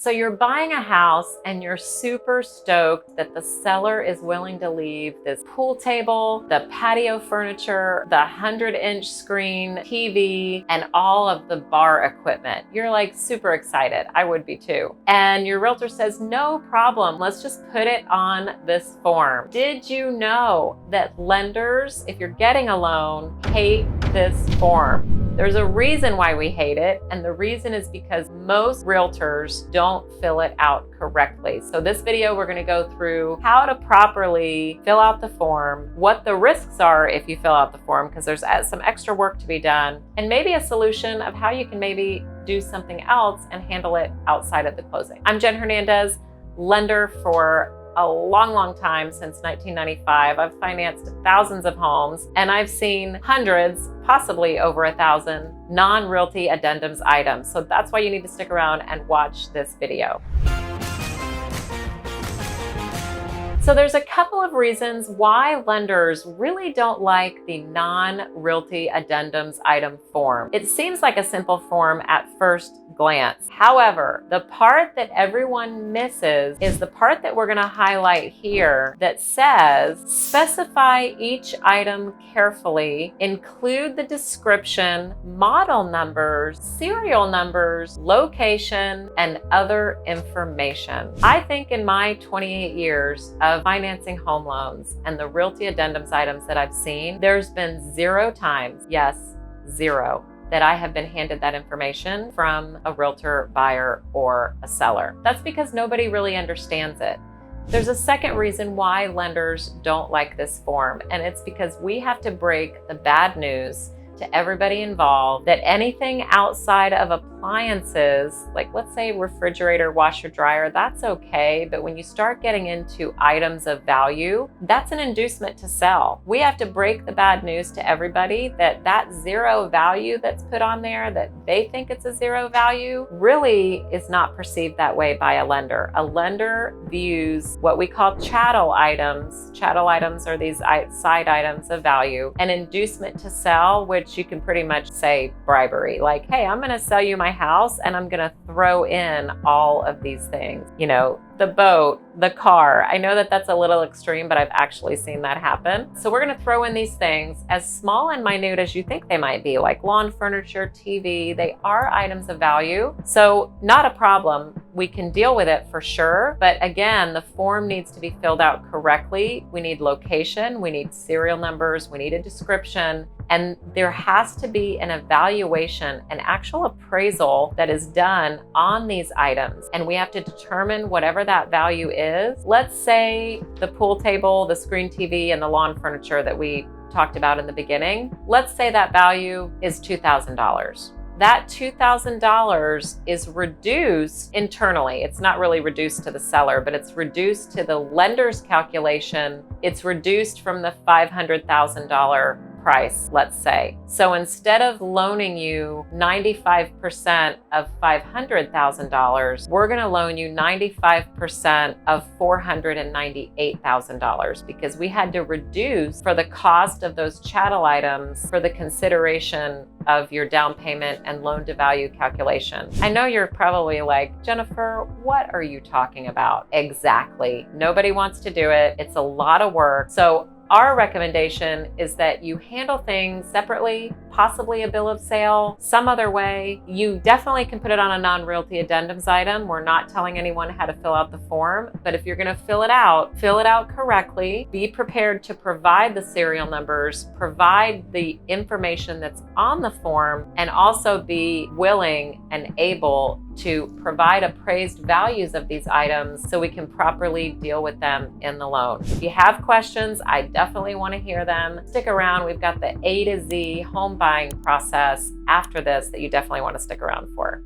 So you're buying a house and you're super stoked that the seller is willing to leave this pool table, the patio furniture, the 100-inch screen TV, and all of the bar equipment. You're like super excited. I would be too. And your realtor says, no problem. Let's just put it on this form. Did you know that lenders, if you're getting a loan, hate this form? There's a reason why we hate it, and the reason is because most realtors don't fill it out correctly. So this video, we're going to go through how to properly fill out the form, what the risks are if you fill out the form, because there's some extra work to be done, and maybe a solution of how you can maybe do something else and handle it outside of the closing. I'm Jen Hernandez, lender for a long time, since 1995. I've financed thousands of homes, and I've seen hundreds, possibly over 1,000 non-realty addendums items. So that's why you need to stick around and watch this video. So there's a couple of reasons why lenders really don't like the non-realty addendums item form. It seems like a simple form at first glance. However, the part that everyone misses is the part that we're going to highlight here that says, specify each item carefully, include the description, model numbers, serial numbers, location, and other information. I think in my 28 years of financing home loans and the realty addendums items that I've seen, there's been 0 times, yes, 0, that I have been handed that information from a realtor, buyer, or a seller. That's because nobody really understands it. There's a second reason why lenders don't like this form, and it's because we have to break the bad news to everybody involved that anything outside of appliances, like let's say refrigerator, washer, dryer, that's okay. But when you start getting into items of value, that's an inducement to sell. We have to break the bad news to everybody that that 0 value that's put on there, that they think it's a 0 value, really is not perceived that way by a lender. A lender views what we call chattel items. Chattel items are these side items of value. An inducement to sell, which you can pretty much say bribery. Like, hey, I'm going to sell you my house and I'm going to throw in all of these things. You know, the boat, the car. I know that that's a little extreme, but I've actually seen that happen. So we're going to throw in these things as small and minute as you think they might be, like lawn furniture, TV. They are items of value. So not a problem. We can deal with it for sure. But again, the form needs to be filled out correctly. We need location, we need serial numbers, we need a description, and there has to be an evaluation, an actual appraisal that is done on these items. And we have to determine whatever that value is. Let's say the pool table, the screen TV, and the lawn furniture that we talked about in the beginning. Let's say that value is $2,000. That $2,000 is reduced internally. It's not really reduced to the seller, but it's reduced to the lender's calculation. It's reduced from the $500,000 price, let's say. So instead of loaning you 95% of $500,000, we're going to loan you 95% of $498,000 because we had to reduce for the cost of those chattel items for the consideration of your down payment and loan to value calculation. I know you're probably like, Jennifer, what are you talking about? Exactly. Nobody wants to do it. It's a lot of work. So our recommendation is that you handle things separately, possibly a bill of sale, some other way. You definitely can put it on a non-realty addendums item. We're not telling anyone how to fill out the form, but if you're going to fill it out correctly. Be prepared to provide the serial numbers, provide the information that's on the form, and also be willing and able to provide appraised values of these items so we can properly deal with them in the loan. If you have questions, I definitely want to hear them. Stick around. We've got the A to Z home buying process after this that you definitely want to stick around for.